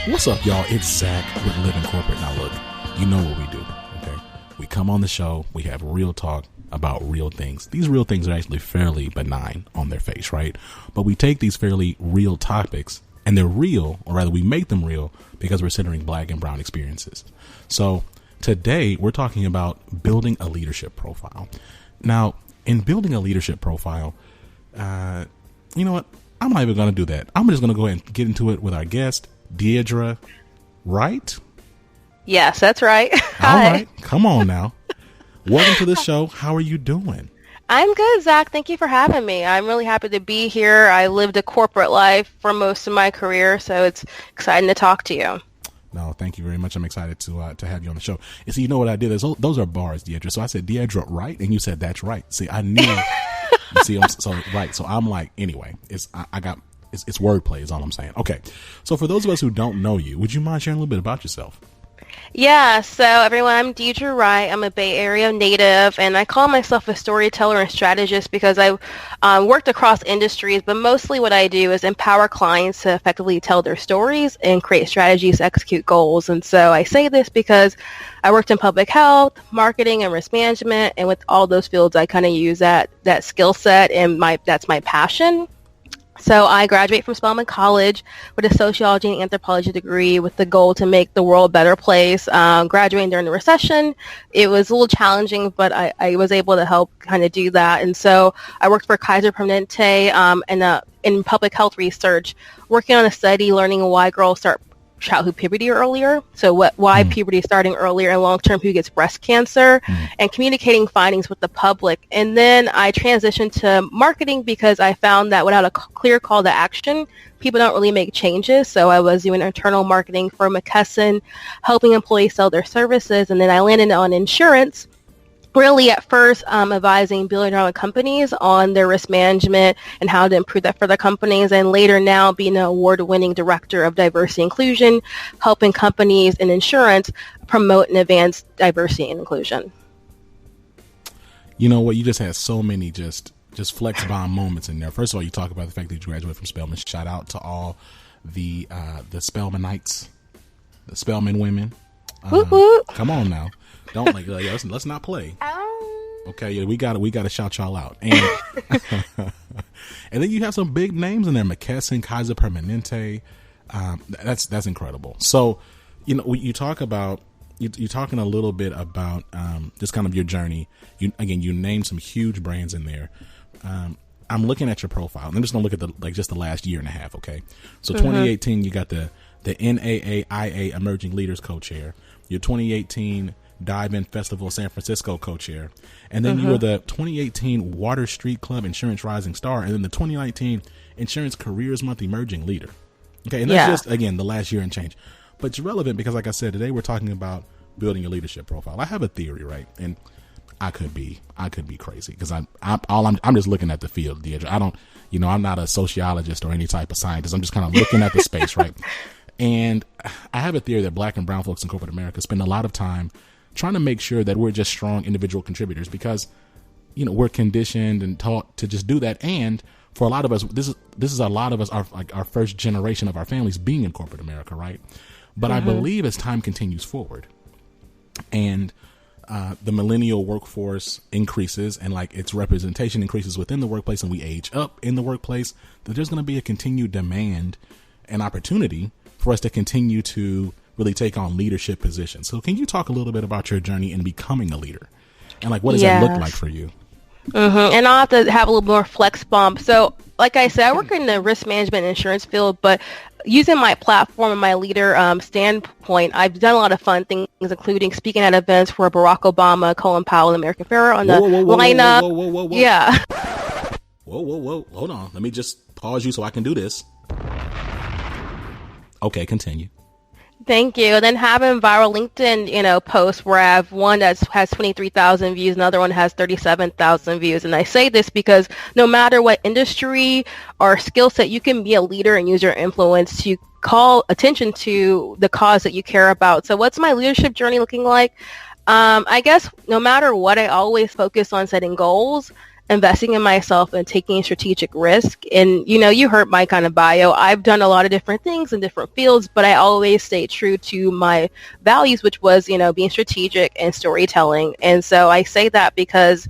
What's up, y'all? It's Zach with Living Corporate. Now, look, you know what we do, okay? We come on the show, we have real talk about real things. These real things are actually fairly benign on their face, right? But we take these fairly real topics, and they're real, or rather we make them real, because we're centering Black and brown experiences. So today, we're talking about building a leadership profile. Now, in building a leadership profile, you know what? I'm not even going to do that. I'm just going to go ahead and get into it with our guest, Deidre Wright? Yes, that's right. All right. Come on now. Welcome to the show. How are you doing? I'm good, Zach. Thank you for having me. I'm really happy to be here. I lived a corporate life for most of my career, so it's exciting to talk to you. No, thank you very much. I'm excited to have you on the show. You see, you know what I did? Those are bars, Deidre. So I said, Deidre Wright, and you said, that's right. See, I knew. You see, right. So I'm like, anyway, it's wordplay is all I'm saying. Okay. So for those of us who don't know you, would you mind sharing a little bit about yourself? Yeah, so everyone, I'm Deidre Wright. I'm a Bay Area native, and I call myself a storyteller and strategist because I worked across industries, but mostly what I do is empower clients to effectively tell their stories and create strategies to execute goals. And so I say this because I worked in public health, marketing, and risk management, and with all those fields, I kind of use that skill set, and that's my passion. So I graduated from Spelman College with a sociology and anthropology degree with the goal to make the world a better place. Graduating during the recession, it was a little challenging, but I was able to help kind of do that. And so I worked for Kaiser Permanente in public health research, working on a study learning why girls start childhood puberty earlier, so why puberty is starting earlier, and long-term who gets breast cancer, and communicating findings with the public. And then I transitioned to marketing because I found that without a clear call to action, people don't really make changes. So I was doing internal marketing for McKesson, helping employees sell their services, and then I landed on insurance. Really, at first, advising billion-dollar companies on their risk management and how to improve that for their companies, and later now being an award-winning director of diversity inclusion, helping companies in insurance promote and advance diversity and inclusion. You know what? You just had so many just flex bomb moments in there. First of all, you talk about the fact that you graduated from Spelman. Shout out to all the Spelmanites, the Spelman women. Come on now. Don't let's not play. Okay, yeah, we gotta shout y'all out. And and then you have some big names in there, McKesson, Kaiser Permanente. That's incredible. So, you know, you talk about you're talking a little bit about just kind of your journey. You named some huge brands in there. I'm looking at your profile, and I'm just gonna look at just the last year and a half. Okay, so 2018, you got the NAAIA Emerging Leaders Co-Chair. Your 2018 Dive-In Festival San Francisco co-chair, and then you were the 2018 Water Street Club Insurance Rising Star, and then the 2019 Insurance Careers Month Emerging Leader. Okay, and that's just, again, the last year and change. But it's relevant because, like I said, today we're talking about building a leadership profile. I have a theory, right? And I could be crazy because I'm just looking at the field, Deidre. I'm not a sociologist or any type of scientist. I'm just kind of looking at the space, right? And I have a theory that Black and brown folks in corporate America spend a lot of time trying to make sure that we're just strong individual contributors because, you know, we're conditioned and taught to just do that. And for a lot of us, this is a lot of us, our first generation of our families being in corporate America, right? But I believe as time continues forward and the millennial workforce increases and like its representation increases within the workplace and we age up in the workplace, that there's going to be a continued demand and opportunity for us to continue to really take on leadership positions. So can you talk a little bit about your journey in becoming a leader? And like, what does that look like for you? And I'll have to have a little more flex bump. So like I said, I work in the risk management and insurance field, but using my platform and my leader standpoint, I've done a lot of fun things, including speaking at events for Barack Obama, Colin Powell, and American Farrer on the lineup. Whoa. Yeah. Whoa. Hold on. Let me just pause you so I can do this. Okay, continue. Thank you. And then having viral LinkedIn, posts where I have one that has 23,000 views, another one has 37,000 views. And I say this because no matter what industry or skill set, you can be a leader and use your influence to call attention to the cause that you care about. So what's my leadership journey looking like? I guess no matter what, I always focus on setting goals investing in myself and taking strategic risk. And, you heard my kind of bio. I've done a lot of different things in different fields, but I always stayed true to my values, which was, being strategic and storytelling. And so I say that because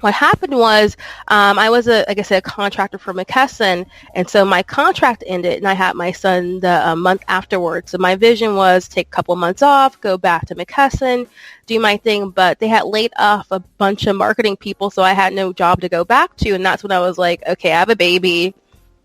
what happened was I was, like I said, a contractor for McKesson, and so my contract ended, and I had my son the month afterwards. So my vision was take a couple months off, go back to McKesson, do my thing, but they had laid off a bunch of marketing people, so I had no job to go back to, and that's when I was like, okay, I have a baby.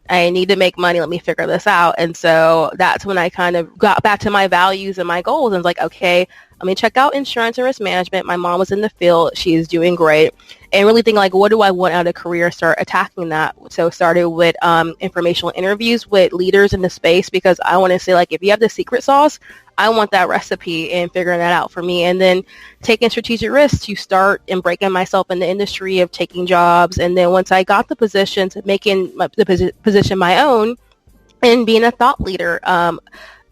I need to make money. Let me figure this out. And so that's when I kind of got back to my values and my goals and was like, okay, let me check out insurance and risk management. My mom was in the field. She's doing great. And really think like, what do I want out of a career? Start attacking that. So started with informational interviews with leaders in the space because I want to say like, if you have the secret sauce, I want that recipe and figuring that out for me. And then taking strategic risks to start and breaking myself in the industry of taking jobs. And then once I got the positions, making the position my own and being a thought leader.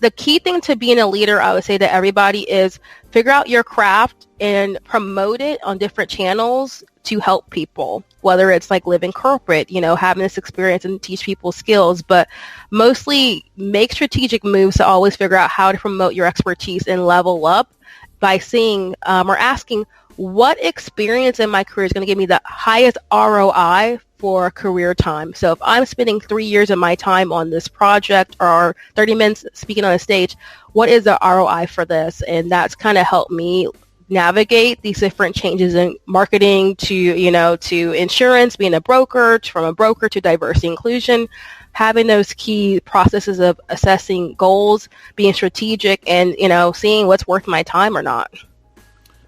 The key thing to being a leader, I would say to everybody, is figure out your craft and promote it on different channels to help people, whether it's like living corporate, having this experience and teach people skills, but mostly make strategic moves to always figure out how to promote your expertise and level up by seeing or asking what experience in my career is going to give me the highest ROI for career time. So if I'm spending 3 years of my time on this project or 30 minutes speaking on a stage, what is the ROI for this? And that's kind of helped me navigate these different changes in marketing to insurance, being a broker, from a broker to diversity inclusion, having those key processes of assessing goals, being strategic, and, seeing what's worth my time or not.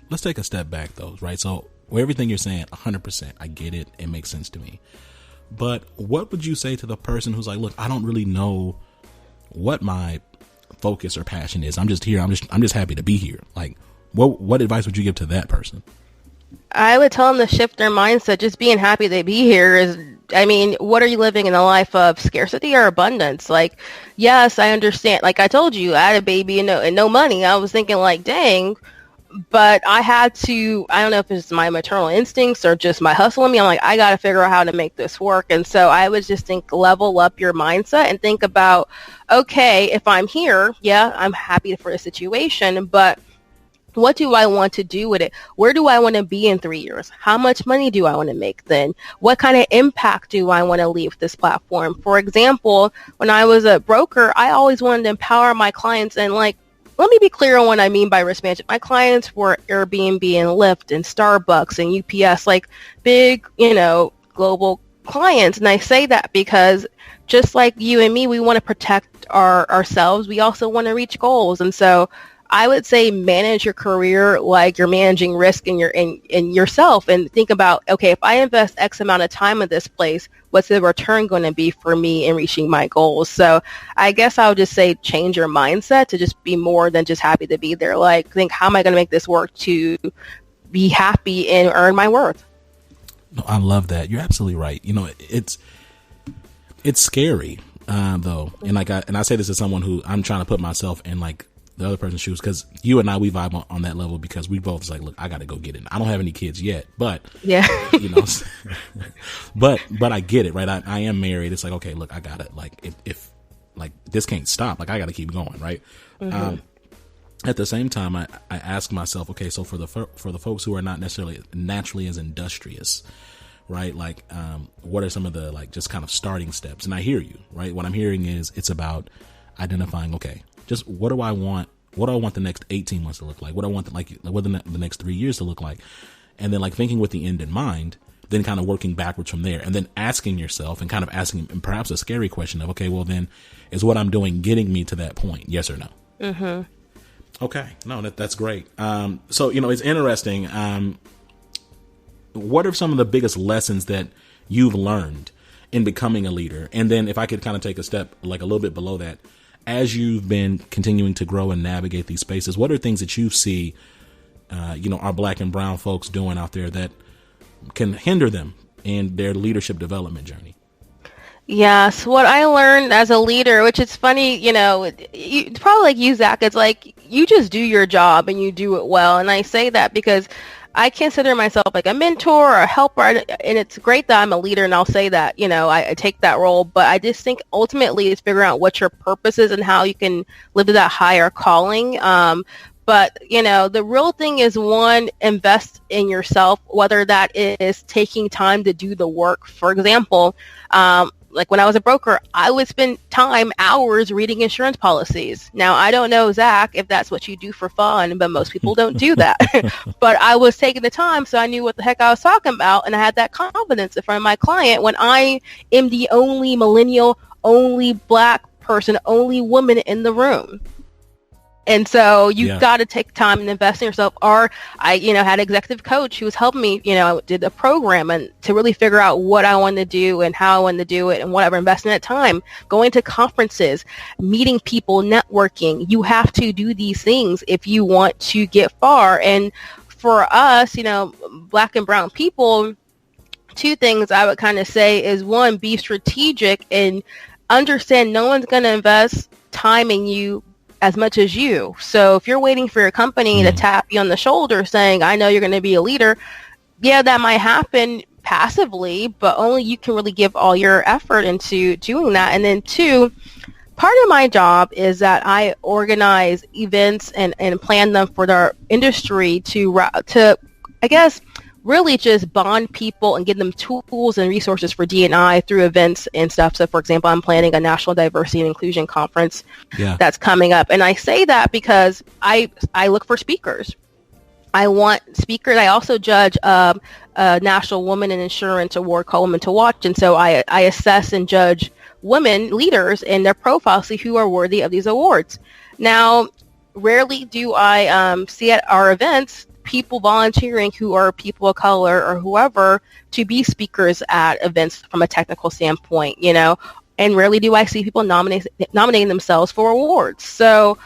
Let's take a step back though, right? So everything you're saying, 100%, I get it. It makes sense to me. But what would you say to the person who's like, look, I don't really know what my focus or passion is. I'm just here. I'm just happy to be here. Like, what advice would you give to that person? I would tell them to shift their mindset. Just being happy to be here is, what are you living in a life of scarcity or abundance? Like, yes, I understand. Like I told you, I had a baby and no money. I was thinking like, dang, but I had to, I don't know if it's my maternal instincts or just my hustle in me. I'm like, I got to figure out how to make this work. And so I would just think, level up your mindset and think about, okay, if I'm here, yeah, I'm happy for the situation, but what do I want to do with it? Where do I want to be in 3 years? How much money do I want to make then? What kind of impact do I want to leave with this platform? For example, when I was a broker, I always wanted to empower my clients. And like, let me be clear on what I mean by risk management. My clients were Airbnb and Lyft and Starbucks and UPS, like big, global clients. And I say that because just like you and me, we want to protect ourselves. We also want to reach goals. And so I would say manage your career like you're managing risk in yourself, and think about, okay, if I invest X amount of time in this place, what's the return going to be for me in reaching my goals? So I guess I would just say change your mindset to just be more than just happy to be there. Like, think, how am I going to make this work to be happy and earn my worth? No, I love that. You're absolutely right. It's scary though, and I say this as someone who I'm trying to put myself in like the other person's shoes, because you and I, we vibe on that level, because we both like, look, I got to go get it. I don't have any kids yet, but yeah, but I get it, right? I am married. It's like, okay, look, I got it. Like if like this can't stop, like I got to keep going. Right. Mm-hmm. At the same time, I ask myself, okay, so for the folks who are not necessarily naturally as industrious, right? Like, what are some of the like just kind of starting steps? And I hear you, right? What I'm hearing is it's about identifying, okay, just what do I want? What do I want the next 18 months to look like? What do I want the next 3 years to look like? And then like thinking with the end in mind, then kind of working backwards from there, and then asking yourself and kind of asking perhaps a scary question of, okay, well then is what I'm doing getting me to that point? Yes or no? Mm-hmm. Okay. No, that's great. So, it's interesting. What are some of the biggest lessons that you've learned in becoming a leader? And then if I could kind of take a step like a little bit below that, as you've been continuing to grow and navigate these spaces, what are things that you see, our Black and brown folks doing out there that can hinder them in their leadership development journey? Yes, what I learned as a leader, which is funny, it's probably like you, Zach, it's like you just do your job and you do it well. And I say that because I consider myself like a mentor or a helper, and it's great that I'm a leader, and I'll say that, I take that role, but I just think ultimately it's figuring out what your purpose is and how you can live to that higher calling. But, the real thing is, one, invest in yourself, whether that is taking time to do the work. For example, like when I was a broker, I would spend hours reading insurance policies. Now, I don't know, Zach, if that's what you do for fun, but most people don't do that. But I was taking the time, so I knew what the heck I was talking about, and I had that confidence in front of my client when I am the only millennial, only Black person, only woman in the room. And so you've got to take time and invest in yourself. Or I, had an executive coach who was helping me, did a program and to really figure out what I wanted to do and how I wanted to do it and whatever, investing that time, going to conferences, meeting people, networking. You have to do these things if you want to get far. And for us, Black and brown people, two things I would kind of say is, one, be strategic and understand no one's going to invest time in you as much as you. So if you're waiting for your company to tap you on the shoulder saying, I know you're going to be a leader, that might happen passively, but only you can really give all your effort into doing that. And then two, part of my job is that I organize events and plan them for their industry to I guess, really just bond people and give them tools and resources for D&I through events and stuff. So, for example, I'm planning a National Diversity and Inclusion Conference that's coming up. And I say that because I look for speakers. I want speakers. I also judge a National Women in Insurance Award called Women to Watch. And so I assess and judge women leaders and their profiles, see who are worthy of these awards. Now, rarely do I see at our events people volunteering who are people of color or whoever to be speakers at events from a technical standpoint, and rarely do I see people nominating themselves for awards. So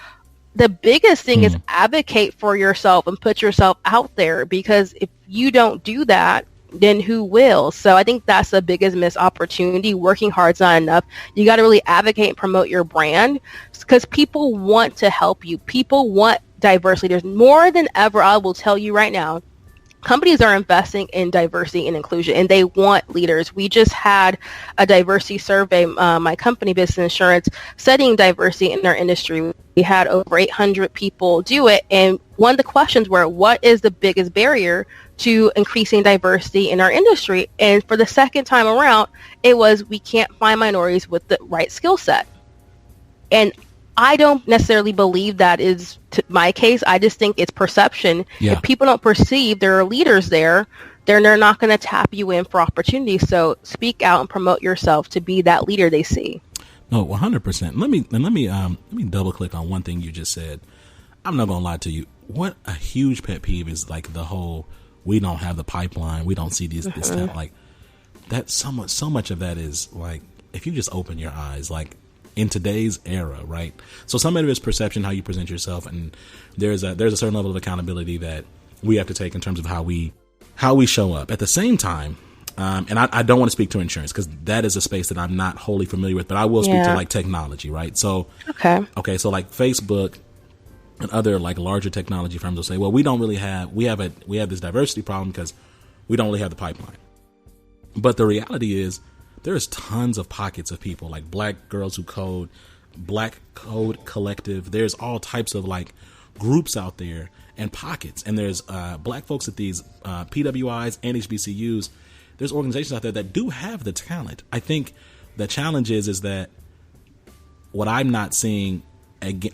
the biggest thing is advocate for yourself and put yourself out there, because if you don't do that, then who will? So I think that's the biggest missed opportunity. Working hard is not enough. You got to really advocate and promote your brand, because people want to help you. People want diverse leaders more than ever. I will tell you right now, companies are investing in diversity and inclusion, and they want leaders. We just had a diversity survey, my company, Business Insurance, studying diversity in our industry. We had over 800 people do it, and one of the questions were, what is the biggest barrier to increasing diversity in our industry? And for the second time around, it was, we can't find minorities with the right skill set. And I don't necessarily believe that is my case. I just think it's perception. Yeah. If people don't perceive there are leaders there, then they're not going to tap you in for opportunities. So speak out and promote yourself to be that leader they see. No, 100%. Let me double click on one thing you just said. I'm not going to lie to you. What a huge pet peeve is like the whole, we don't have the pipeline, we don't see this stuff. Like that, so much of that is like, if you just open your eyes, like, in today's era, right? So some of it is perception, how you present yourself, and there's a certain level of accountability that we have to take in terms of how we show up. At the same time, and I don't want to speak to insurance because that is a space that I'm not wholly familiar with, but I will speak to like technology, right? So okay, so like Facebook and other like larger technology firms will say, well, we have this diversity problem because we don't really have the pipeline. But the reality is, there's tons of pockets of people like Black Girls Who Code, Black Code Collective. There's all types of like groups out there and pockets. And there's Black folks at these PWIs and HBCUs. There's organizations out there that do have the talent. I think the challenge is that what I'm not seeing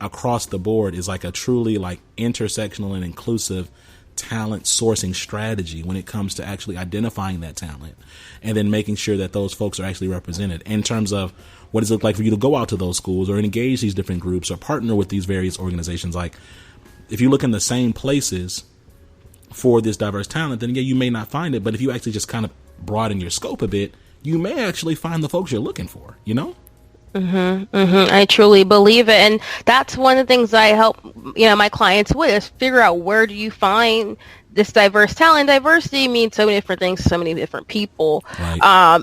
across the board is like a truly like intersectional and inclusive talent sourcing strategy when it comes to actually identifying that talent and then making sure that those folks are actually represented in terms of what does it look like for you to go out to those schools or engage these different groups or partner with these various organizations. Like if you look in the same places for this diverse talent, then you may not find it. But if you actually just kind of broaden your scope a bit, you may actually find the folks you're looking for, I truly believe it. And that's one of the things I help, my clients with is figure out where do you find this diverse talent. Diversity means so many different things to so many different people. Right.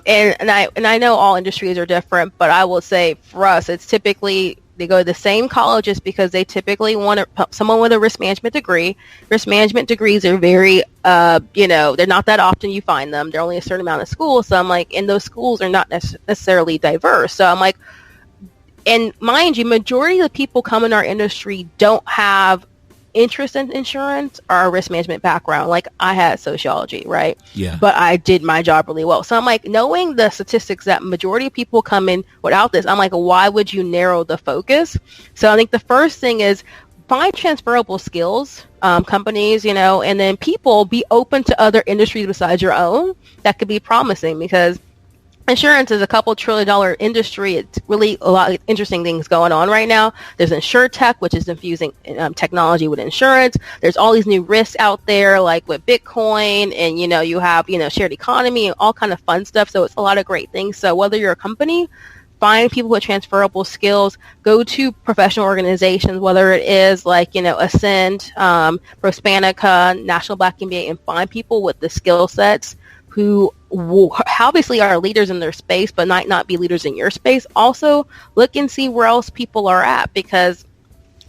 And I know all industries are different, but I will say for us, it's typically They go to the same colleges because they typically want someone with a risk management degree. Risk management degrees are very, they're not that often you find them. They're only a certain amount of schools. So I'm like, and those schools are not necessarily diverse. So I'm like, and mind you, majority of the people come in our industry don't have interest in insurance or a risk management background. Like I had sociology, right? Yeah. But I did my job really well. So I'm like, knowing the statistics that majority of people come in without this, I'm like, why would you narrow the focus? So I think the first thing is find transferable skills, companies, and then people be open to other industries besides your own that could be promising, because insurance is a couple $1 trillion industry. It's really a lot of interesting things going on right now. There's InsurTech, which is infusing technology with insurance. There's all these new risks out there, like with Bitcoin, and you have shared economy and all kind of fun stuff. So it's a lot of great things. So whether you're a company, find people with transferable skills. Go to professional organizations, whether it is like Ascend, Prospanica, National Black MBA, and find people with the skill sets who obviously are leaders in their space, but might not be leaders in your space. Also, look and see where else people are at, because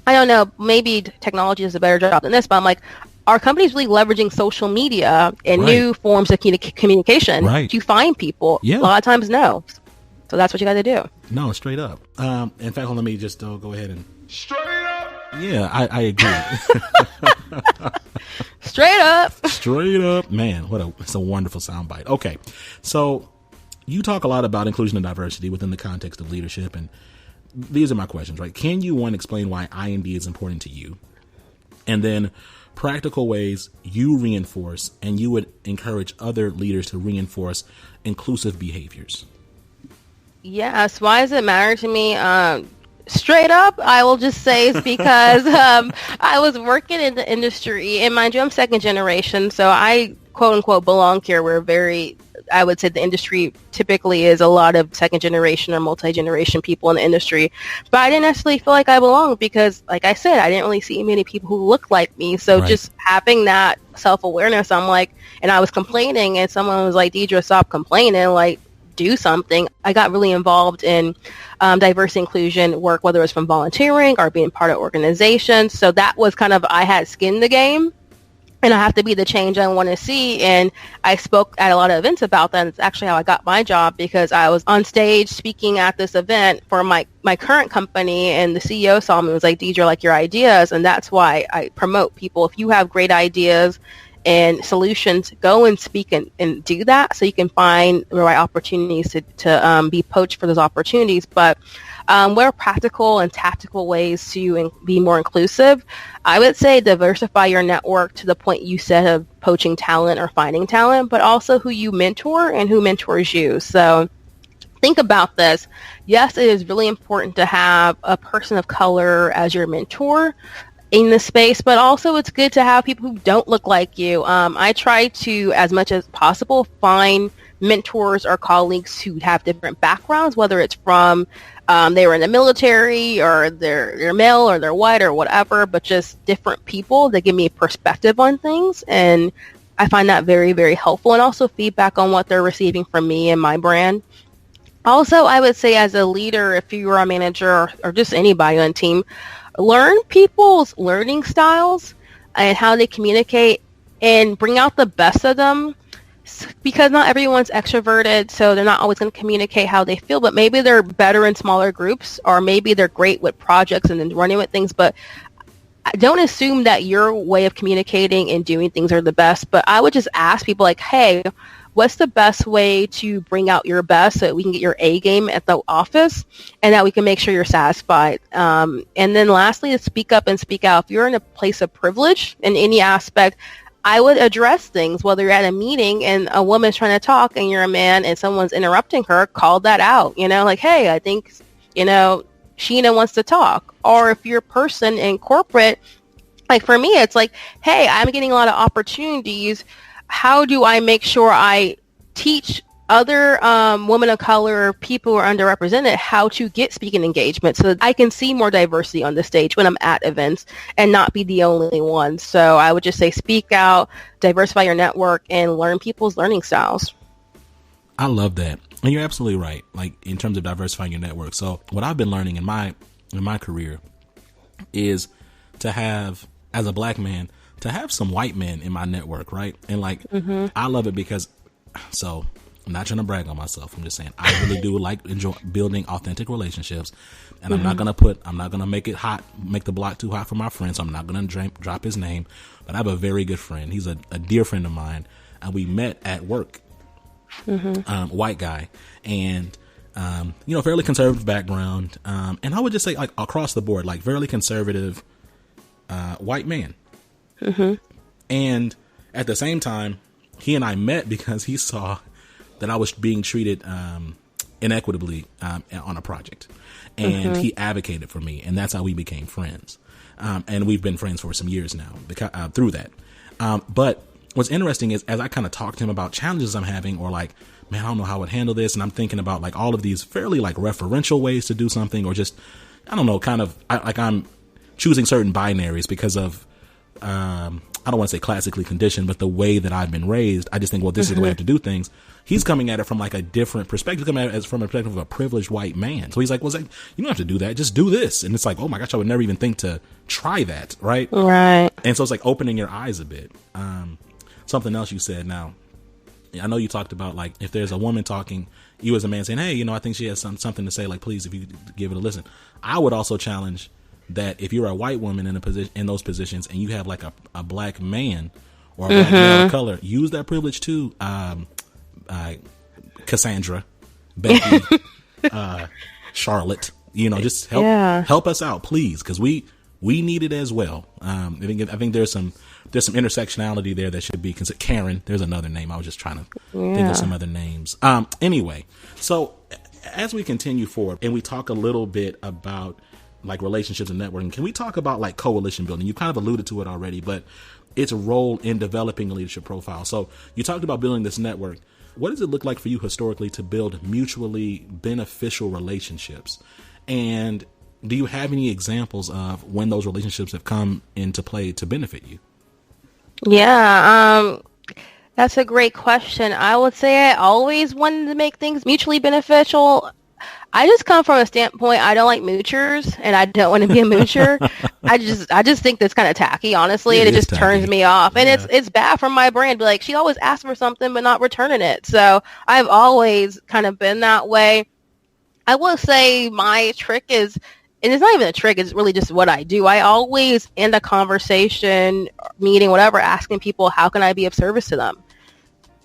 I don't know, maybe technology does a better job than this, but I'm like, our company's really leveraging social media and new forms of communication to find people. Yeah. A lot of times, no. So that's what you got to do. No, straight up. In fact, let me just go ahead and... Straight up! Yeah, I agree. Straight up. Straight up. Man, it's a wonderful soundbite. Okay. So you talk a lot about inclusion and diversity within the context of leadership. And these are my questions, right? Can you, one, explain why I&D is important to you? And then practical ways you reinforce and you would encourage other leaders to reinforce inclusive behaviors. Yes. Why does it matter to me? Straight up, I will just say it's because I was working in the industry, and mind you, I'm second generation, so I quote unquote belong here. I would say the industry typically is a lot of second generation or multi-generation people in the industry, but I didn't necessarily feel like I belonged because, like I said, I didn't really see many people who looked like me. So just having that self-awareness, I'm like, and I was complaining, and someone was like, Deidre, stop complaining, like, do something. I got really involved in diversity inclusion work, whether it was from volunteering or being part of organizations. So that was kind of, I had skin in the game, and I have to be the change I want to see. And I spoke at a lot of events about that. It's actually how I got my job, because I was on stage speaking at this event for my current company, and the CEO saw me and was like, Deidre, like your ideas. And that's why I promote people. If you have great ideas and solutions, go and speak and do that, so you can find the right opportunities to be poached for those opportunities. But what are practical and tactical ways to be more inclusive? I would say diversify your network to the point you said of poaching talent or finding talent, but also who you mentor and who mentors you. So think about this. Yes, it is really important to have a person of color as your mentor in the space, but also it's good to have people who don't look like you. I try to, as much as possible, find mentors or colleagues who have different backgrounds, whether it's from they were in the military, or they're male, or they're white, or whatever, but just different people that give me a perspective on things. And I find that very, very helpful, and also feedback on what they're receiving from me and my brand. Also, I would say as a leader, if you are a manager or just anybody on a team, learn people's learning styles and how they communicate, and bring out the best of them, because not everyone's extroverted, so they're not always going to communicate how they feel, but maybe they're better in smaller groups, or maybe they're great with projects and then running with things. But don't assume that your way of communicating and doing things are the best. But I would just ask people like, hey, what's the best way to bring out your best so that we can get your A game at the office, and that we can make sure you're satisfied. And then lastly, to speak up and speak out. If you're in a place of privilege in any aspect, I would address things, whether you're at a meeting and a woman's trying to talk and you're a man and someone's interrupting her, call that out, like, hey, I think, Sheena wants to talk. Or if you're a person in corporate, like for me, it's like, hey, I'm getting a lot of opportunities. How do I make sure I teach other women of color, people who are underrepresented, how to get speaking engagement, so that I can see more diversity on the stage when I'm at events and not be the only one? So I would just say speak out, diversify your network, and learn people's learning styles. I love that. And you're absolutely right, like in terms of diversifying your network. So what I've been learning in my in my career is to have, as a black man, to have some white men in my network, right? And like, I love it because, so I'm not trying to brag on myself. I'm just saying I really do enjoy building authentic relationships, and I'm not gonna make it hot, make the block too hot for my friends. So I'm not gonna drop his name, but I have a very good friend. He's a dear friend of mine, and we met at work. White guy, and fairly conservative background, and I would just say like across the board, like fairly conservative white man. And at the same time, he and I met because he saw that I was being treated inequitably on a project, and he advocated for me, and that's how we became friends. And we've been friends for some years now through that. But what's interesting is, as I kind of talk to him about challenges I'm having, or like, man, I don't know how I would handle this, and I'm thinking about like all of these fairly like referential ways to do something, or just, I don't know, kind of I'm choosing certain binaries because of I don't want to say classically conditioned, but the way that I've been raised, I just think, well, this is the way I have to do things. He's coming at it from like a different perspective, coming at it from a perspective of a privileged white man. So he's like, well, it's like, you don't have to do that. Just do this. And it's like, oh my gosh, I would never even think to try that. Right. Right. And so it's like opening your eyes a bit. Something else you said now, I know you talked about like, if there's a woman talking, you as a man saying, hey, I think she has something to say, like, please, if you give it a listen. I would also challenge that if you're a white woman in a position, in those positions, and you have like a black man or a black male of color, use that privilege too. Cassandra, Becky, Charlotte, just help us out, please, because we need it as well. I think there's some intersectionality there that should be considered. Karen, there's another name. I was just trying to think of some other names. Anyway, so as we continue forward and we talk a little bit about like relationships and networking, can we talk about like coalition building? You kind of alluded to it already, but its role in developing a leadership profile. So you talked about building this network. What does it look like for you historically to build mutually beneficial relationships? And do you have any examples of when those relationships have come into play to benefit you? Yeah, that's a great question. I would say I always wanted to make things mutually beneficial. I just come from a standpoint, I don't like moochers, and I don't want to be a moocher. I just think that's kind of tacky, honestly, and it just turns me off. And it's bad for my brand. But like, she always asks for something but not returning it. So I've always kind of been that way. I will say my trick is, and it's not even a trick, it's really just what I do. I always end a conversation, meeting, whatever, asking people, how can I be of service to them?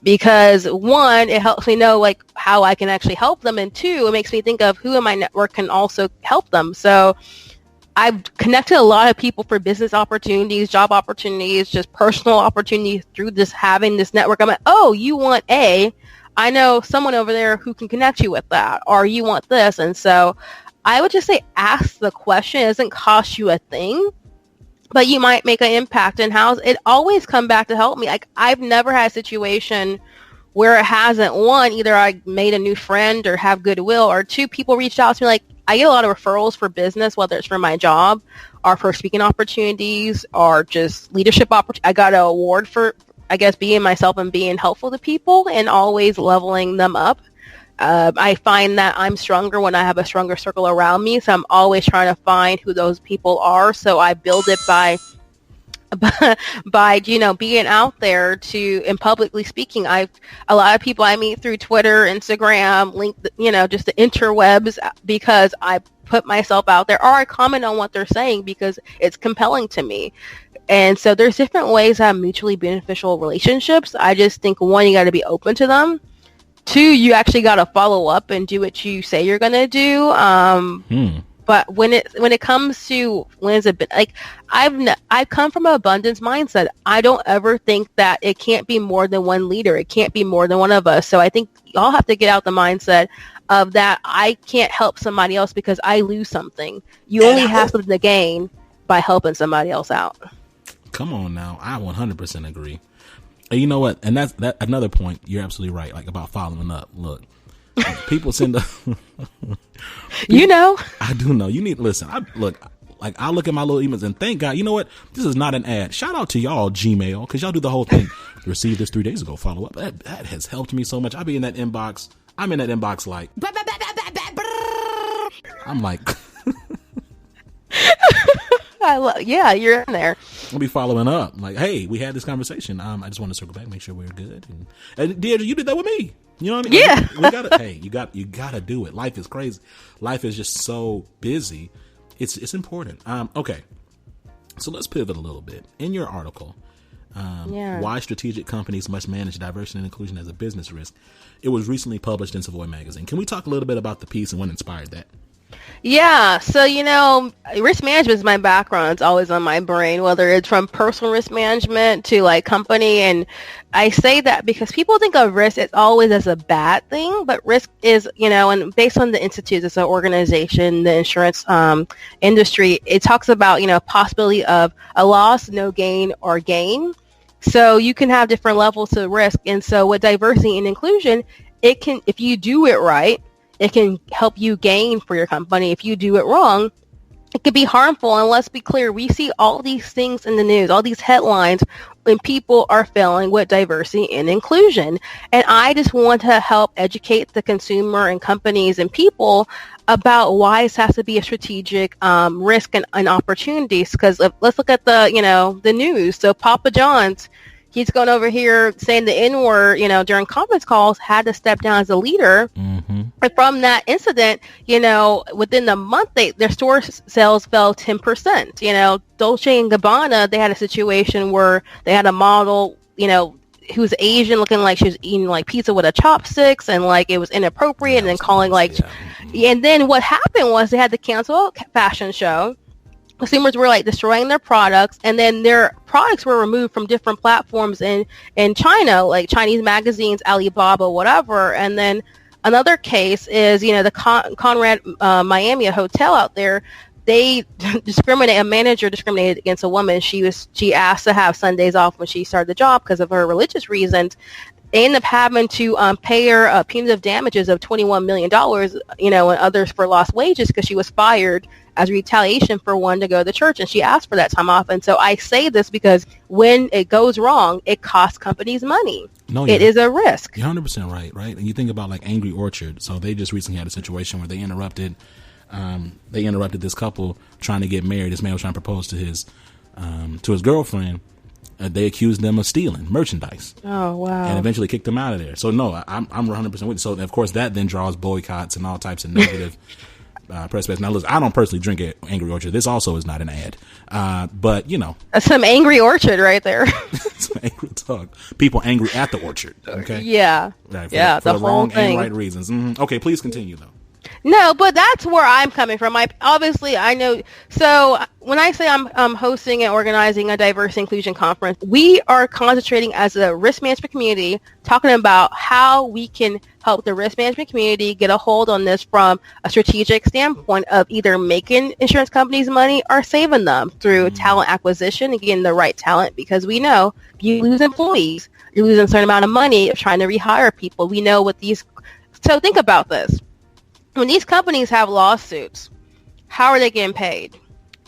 Because one, it helps me know like how I can actually help them, and two, it makes me think of who in my network can also help them. So I've connected a lot of people for business opportunities, job opportunities, just personal opportunities through this, having this network. I'm like, oh, you want A? I know someone over there who can connect you with that, or you want this. And so I would just say ask the question. It doesn't cost you a thing, but you might make an impact. And how it always come back to help me. Like, I've never had a situation where it hasn't. One, either I made a new friend or have goodwill, or two, people reached out to me. Like, I get a lot of referrals for business, whether it's for my job or for speaking opportunities or just leadership opportunities. I got an award for, I guess, being myself and being helpful to people and always leveling them up. I find that I'm stronger when I have a stronger circle around me. So I'm always trying to find who those people are. So I build it by being out there and publicly speaking. A lot of people I meet through Twitter, Instagram, just the interwebs, because I put myself out there, or I comment on what they're saying because it's compelling to me. And so there's different ways to have mutually beneficial relationships. I just think, one, you got to be open to them. Two, you actually got to follow up and do what you say you're going to do. But when it comes to like, I've come from an abundance mindset. I don't ever think that it can't be more than one leader. It can't be more than one of us. So I think y'all have to get out the mindset of that I can't help somebody else because I lose something. You only have something to gain by helping somebody else out. Come on now. I 100% agree. And you know what? And that's another point. You're absolutely right. Like, about following up. Look, people send a, I do know. You need, listen, I look at my little emails and thank God, you know what? This is not an ad. Shout out to y'all, Gmail, because y'all do the whole thing. Received this 3 days ago. Follow up. That has helped me so much. I'm in that inbox like, I'm like, Yeah, you're in there. I'll be following up. Like, hey, we had this conversation. I just want to circle back, make sure we're good. And Deidre, you did that with me. You know what I mean? Yeah. We gotta, hey, you gotta do it. Life is crazy. Life is just so busy. It's important. Okay. So let's pivot a little bit. In your article, why strategic companies must manage diversity and inclusion as a business risk, it was recently published in Savoy magazine. Can we talk a little bit about the piece and what inspired that? Yeah, so risk management is my background. It's always on my brain, whether it's from personal risk management to like company. And I say that because people think of risk as always as a bad thing, but risk is, and based on the institute, it's an organization, the insurance industry, it talks about, possibility of a loss, no gain, or gain. So you can have different levels of risk. And so with diversity and inclusion, it can, if you do it right, it can help you gain for your company. If you do it wrong, it could be harmful. And let's be clear, we see all these things in the news, all these headlines when people are failing with diversity and inclusion. And I just want to help educate the consumer and companies and people about why this has to be a strategic risk and opportunities. Because let's look at the news. So Papa John's, he's going over here saying the N-word, during conference calls, had to step down as a leader. Mm-hmm. And from that incident, within the month, their store sales fell 10%. Dolce & Gabbana, they had a situation where they had a model, who was Asian, looking like she was eating like pizza with a chopsticks, and like it was inappropriate, and then calling and then what happened was they had to cancel a fashion show. Consumers were like destroying their products, and then their products were removed from different platforms in China, like Chinese magazines, Alibaba, whatever. And then another case is, the Conrad Miami, a hotel out there, they a manager discriminated against a woman. She asked to have Sundays off when she started the job because of her religious reasons. They ended up having to pay her punitive damages of $21 million, and others for lost wages because she was fired as retaliation for wanting to go to the church, and she asked for that time off. And so I say this because when it goes wrong, it costs companies money. No, it is a risk. You're 100% right? And you think about like Angry Orchard. So they just recently had a situation where they interrupted this couple trying to get married. This man was trying to propose to his girlfriend. They accused them of stealing merchandise. Oh, wow. And eventually kicked them out of there. So, no, I'm 100% with you. So, of course, that then draws boycotts and all types of negative press. Now, listen, I don't personally drink at Angry Orchard. This also is not an ad. But, That's some Angry Orchard right there. Some angry talk. People angry at the orchard. Okay? Yeah. Right, for the whole wrong thing. and right reasons. Mm-hmm. Okay, please continue, though. No, but that's where I'm coming from. I know. So when I say I'm hosting and organizing a diversity inclusion conference, we are concentrating as a risk management community, talking about how we can help the risk management community get a hold on this from a strategic standpoint of either making insurance companies money or saving them through talent acquisition and getting the right talent, because we know if you lose employees, you're losing a certain amount of money of trying to rehire people. We know what these. So think about this. When these companies have lawsuits, how are they getting paid?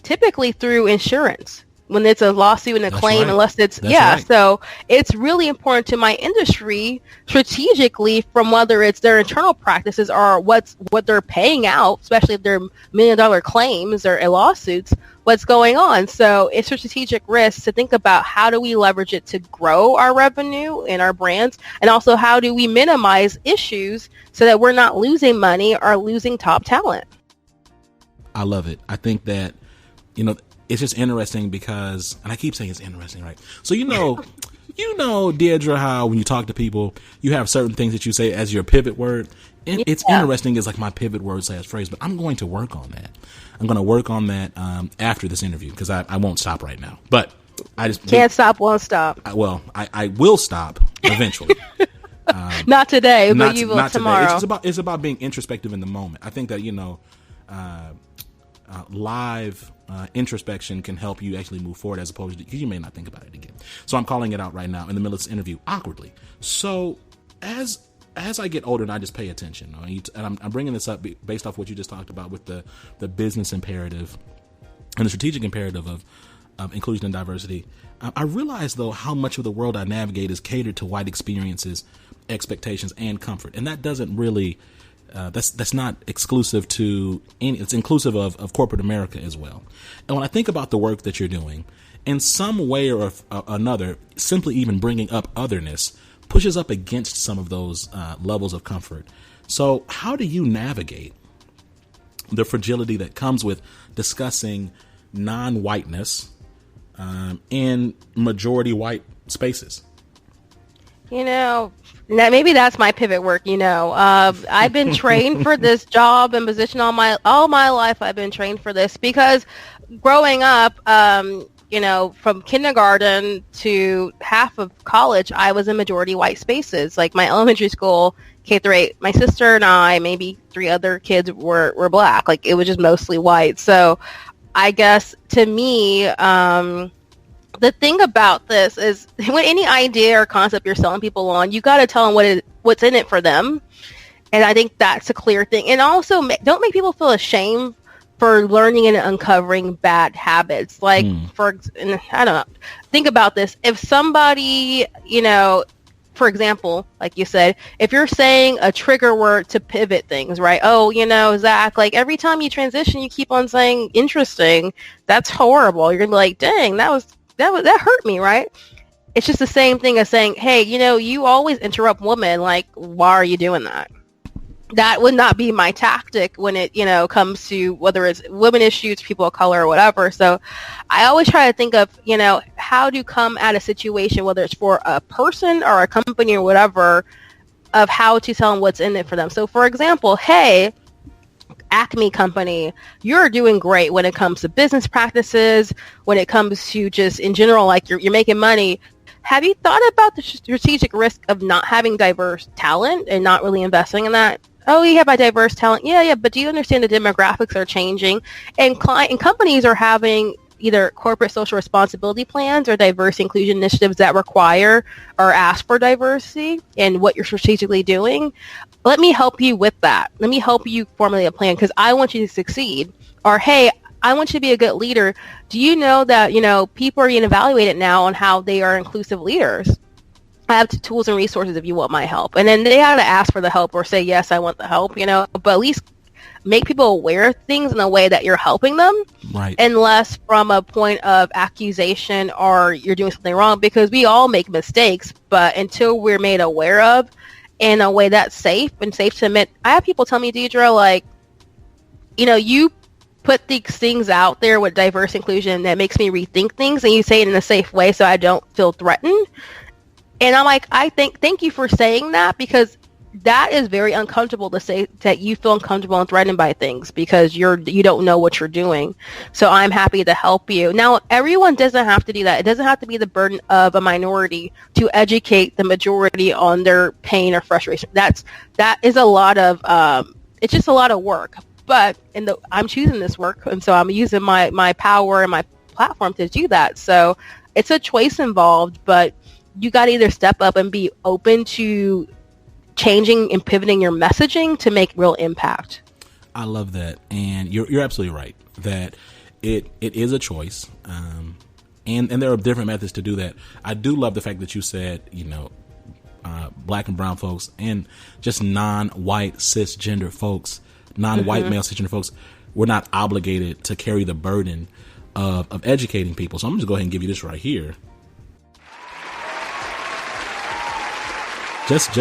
Typically through insurance. When it's a lawsuit and a claim, right. Unless it's, Right. So it's really important to my industry strategically, from whether it's their internal practices or what they're paying out, especially if they're $1 million claims or lawsuits, what's going on. So it's a strategic risk to think about how do we leverage it to grow our revenue and our brands, and also how do we minimize issues so that we're not losing money or losing top talent. I love it. I think that, it's just interesting because, and I keep saying it's interesting, right? So, Deidre, how when you talk to people, you have certain things that you say as your pivot word. And it's interesting is like my pivot word / phrase, but I'm going to work on that. I'm going to work on that after this interview, because I won't stop right now. But I just can't stop, won't stop. I will stop eventually. Not today, but you will tomorrow. It's about being introspective in the moment. I think that live introspection can help you actually move forward, as opposed to, because you may not think about it again. So I'm calling it out right now in the middle of this interview, awkwardly. So as I get older and I just pay attention, and I'm bringing this up based off what you just talked about with the business imperative and the strategic imperative of inclusion and diversity, I realize, though, how much of the world I navigate is catered to white experiences, expectations, and comfort. And that doesn't really That's not exclusive to any. It's inclusive of corporate America as well. And when I think about the work that you're doing, in some way or another, simply even bringing up otherness pushes up against some of those levels of comfort. So how do you navigate the fragility that comes with discussing non-whiteness in majority white spaces? Maybe that's my pivot work. I've been trained for this job and position all my life. I've been trained for this because growing up, from kindergarten to half of college, I was in majority white spaces. Like my elementary school, K through 8, my sister and I, maybe 3 other kids were black. Like it was just mostly white. So I guess to me, the thing about this is when any idea or concept you're selling people on, you got to tell them what's in it for them. And I think that's a clear thing. And also don't make people feel ashamed for learning and uncovering bad habits. Like I don't know, think about this. If somebody, for example, like you said, if you're saying a trigger word to pivot things, right? Oh, Zach, like every time you transition, you keep on saying interesting. That's horrible. You're going to be like, dang, that hurt me, right? It's just the same thing as saying, hey, you always interrupt women. Like, why are you doing that? That would not be my tactic when it, comes to whether it's women issues, people of color, or whatever. So I always try to think of, how to come at a situation, whether it's for a person or a company or whatever, of how to tell them what's in it for them. So, for example, hey, Acme company, you're doing great when it comes to business practices, when it comes to just in general, like you're making money. Have you thought about the strategic risk of not having diverse talent and not really investing in that? Oh, you have a diverse talent. Yeah. But do you understand the demographics are changing and companies are having either corporate social responsibility plans or diverse inclusion initiatives that require or ask for diversity in what you're strategically doing? Let me help you with that. Let me help you formulate a plan because I want you to succeed. Or, hey, I want you to be a good leader. Do you know that, people are being evaluated now on how they are inclusive leaders? I have tools and resources if you want my help. And then they have to ask for the help or say, yes, I want the help, but at least make people aware of things in a way that you're helping them. Right. And less from a point of accusation or you're doing something wrong, because we all make mistakes, but until we're made aware of in a way that's safe and safe to admit. I have people tell me, Deidre, like, you put these things out there with diverse inclusion that makes me rethink things, and you say it in a safe way so I don't feel threatened. And I'm like, thank you for saying that, because that is very uncomfortable to say that you feel uncomfortable and threatened by things because you don't know what you're doing. So I'm happy to help you. Now, everyone doesn't have to do that. It doesn't have to be the burden of a minority to educate the majority on their pain or frustration. That is a lot of, it's just a lot of work. But I'm choosing this work, and so I'm using my power and my platform to do that. So it's a choice involved, but you got to either step up and be open to changing and pivoting your messaging to make real impact. I love that. And you're absolutely right that it is a choice. And there are different methods to do that. I do love the fact that you said, black and brown folks and just non-white cisgender folks, non-white male cisgender folks, we're not obligated to carry the burden of educating people. So I'm just going to go ahead and give you this right here. Just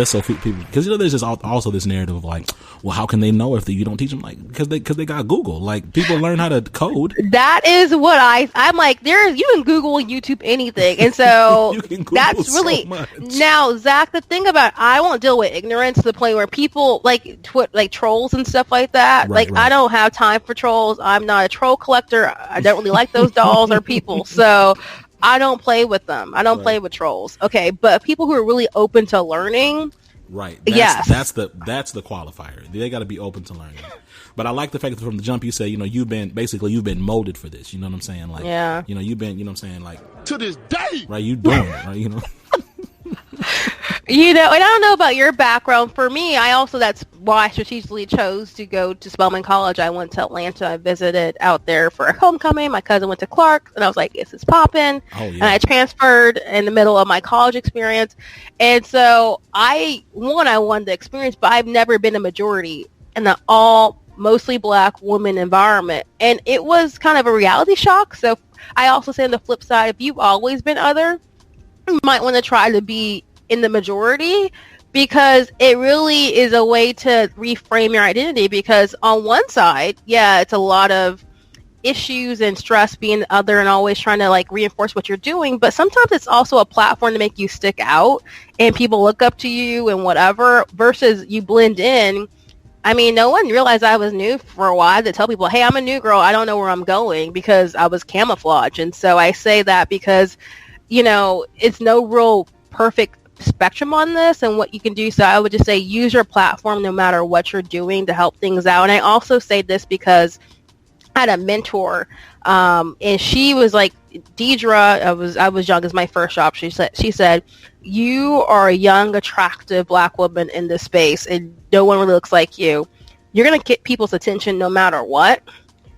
so people, because there's just also this narrative of like, well, how can they know if you don't teach them? Like, because they got Google. Like, people learn how to code. That is what I'm like. You can Google and YouTube anything, and so that's really so much. Now, Zach. The thing about I won't deal with ignorance to the point where people like trolls and stuff like that. Right. I don't have time for trolls. I'm not a troll collector. I don't really like those dolls or people. So I don't play with them. I don't play with trolls. Okay, but people who are really open to learning, right? That's Yes, the qualifier. They got to be open to learning. But I like the fact that from the jump you say, you've been molded for this. You know what I'm saying? Like, yeah. You've been, what I'm saying, like to this day, right? You doing it, right? And I don't know about your background. For me, that's why I strategically chose to go to Spelman College. I went to Atlanta. I visited out there for a homecoming. My cousin went to Clark, and I was like, this is popping. Oh, yeah. And I transferred in the middle of my college experience. And so I wanted the experience, but I've never been a majority in an all mostly black woman environment. And it was kind of a reality shock. So I also say on the flip side, if you've always been other, you might want to try to be in the majority, because it really is a way to reframe your identity. Because on one side, yeah, it's a lot of issues and stress being other and always trying to like reinforce what you're doing, but sometimes it's also a platform to make you stick out and people look up to you and whatever, versus you blend in. I mean, no one realized I was new for a while. I had to tell people, hey, I'm a new girl, I don't know where I'm going, because I was camouflage. And so I say that because it's no real perfect spectrum on this and what you can do. So I would just say use your platform no matter what you're doing to help things out. And I also say this because I had a mentor, and she was like, Deidre, I was young as my first job. She said, you are a young, attractive black woman in this space, and no one really looks like you. You're going to get people's attention no matter what.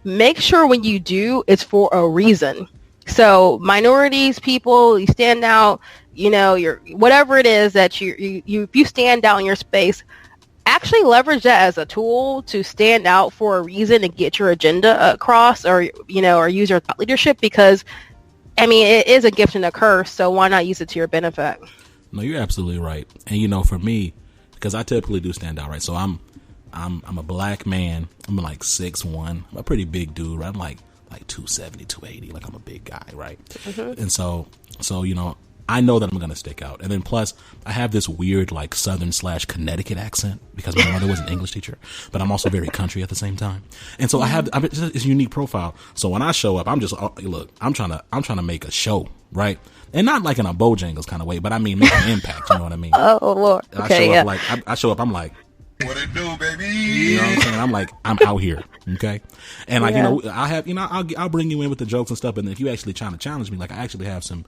Make sure when you do, it's for a reason. So minorities, people, you stand out, you're whatever it is that you if you stand out in your space, actually leverage that as a tool to stand out for a reason and get your agenda across, or use your thought leadership, because I mean, it is a gift and a curse. So why not use it to your benefit? No, you're absolutely right. And for me, because I typically do stand out, right? So I'm a black man. I'm like 6'1". I'm a pretty big dude, right? I'm like 270, 280. Like, I'm a big guy, right? Mm-hmm. And so I know that I'm going to stick out. And then plus, I have this weird, like, Southern/Connecticut accent because my mother was an English teacher, but I'm also very country at the same time. And so I'm it's a unique profile. So when I show up, I'm just, look, I'm trying to make a show, right? And not like in a Bojangles kind of way, but I mean, make an impact, you know what I mean? Oh, Lord. Okay, I show up, I'm like, what it do, baby? You know what I'm saying? I'm like, I'm out here, okay? And like, I have, I'll bring you in with the jokes and stuff, and if you actually trying to challenge me, like, I actually have some,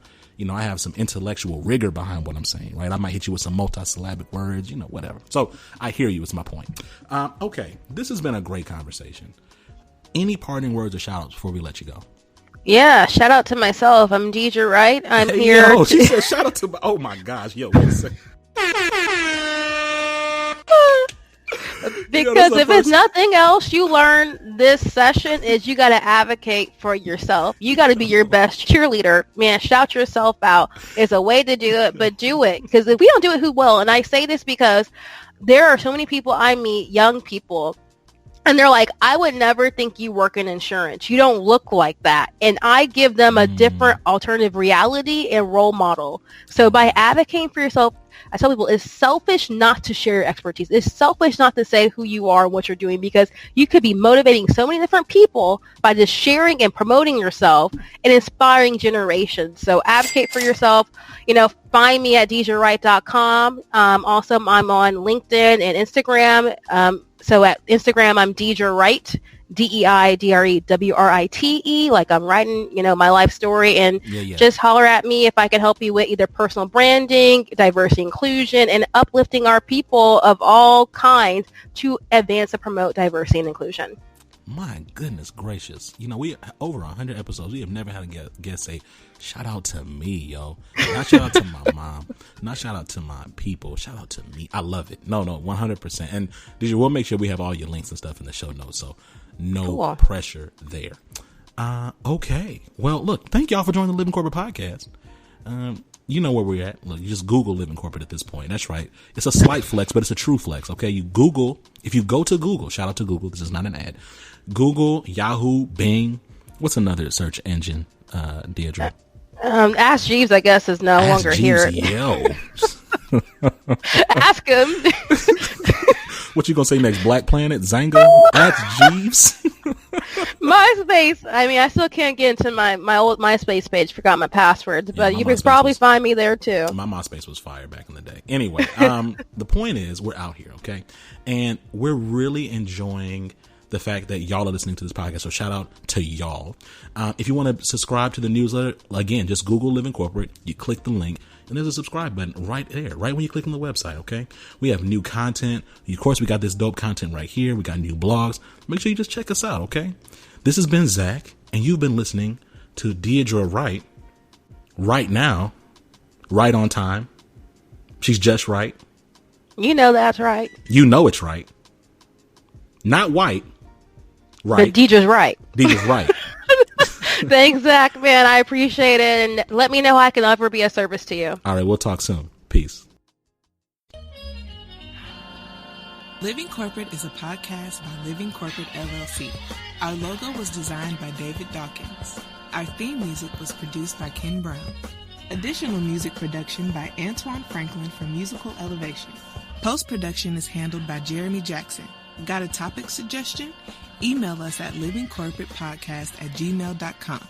I have some intellectual rigor behind what I'm saying, right? I might hit you with some multisyllabic words, whatever. So I hear you. It's my point. Okay, this has been a great conversation. Any parting words or shout outs before we let you go? Yeah, shout out to myself. I'm Deidre Wright. I'm here. Yo, she said shout out to, oh my gosh, yo, wait a second. Because if it's nothing else you learn this session is you got to advocate for yourself. You got to be your best cheerleader. Man, shout yourself out. It's a way to do it, but do it. Because if we don't do it, who will? And I say this because there are so many people I meet, young people, and they're like, I would never think you work in insurance. You don't look like that. And I give them a different alternative reality and role model. So by advocating for yourself, I tell people it's selfish not to share your expertise. It's selfish not to say who you are and what you're doing, because you could be motivating so many different people by just sharing and promoting yourself and inspiring generations. So advocate for yourself. Find me at deidrewright.com. Also, I'm on LinkedIn and Instagram. So at Instagram, I'm Deidre Wright, DeidreWrite, like I'm writing, my life story, and just holler at me if I can help you with either personal branding, diversity, inclusion, and uplifting our people of all kinds to advance and promote diversity and inclusion. My goodness gracious. We over 100 episodes. We have never had a guest say, shout out to me, yo. Not shout out to my mom. Not shout out to my people. Shout out to me. I love it. No, 100%. And we'll make sure we have all your links and stuff in the show notes. So no pressure there. Okay. Well, look, thank y'all for joining the Living Corporate Podcast. You know where we're at. Look, you just Google Living Corporate at this point. That's right. It's a slight flex, but it's a true flex. Okay. If you go to Google, shout out to Google. This is not an ad. Google, Yahoo, Bing. What's another search engine, Deidre? Ask Jeeves, I guess, is no longer here. Yo. Ask him. What you gonna say next? Black Planet? Zanga? Ask Jeeves? MySpace. I mean, I still can't get into my old MySpace page. Forgot my passwords, but you can probably find me there too. My MySpace was fire back in the day. Anyway, the point is we're out here, okay? And we're really enjoying the fact that y'all are listening to this podcast. So shout out to y'all. If you want to subscribe to the newsletter, again, just Google Living Corporate. You click the link. and there's a subscribe button right there, right when you click on the website, okay? We have new content. Of course, we got this dope content right here. We got new blogs. Make sure you just check us out, okay? This has been Zach, and you've been listening to Deidre Wright, right now, right on time. She's just right. You know that's right. You know it's right. Not white. Right. But Deidre's right. Deidre's right. Thanks, Zach, man. I appreciate it. And let me know how I can ever be of service to you. All right. We'll talk soon. Peace. Living Corporate is a podcast by Living Corporate LLC. Our logo was designed by David Dawkins. Our theme music was produced by Ken Brown. Additional music production by Antoine Franklin for Musical Elevation. Post-production is handled by Jeremy Jackson. Got a topic suggestion? Email us at livingcorporatepodcast@gmail.com.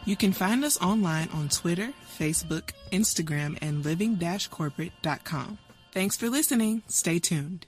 You can find us online on Twitter, Facebook, Instagram, and living-corporate.com. Thanks for listening. Stay tuned.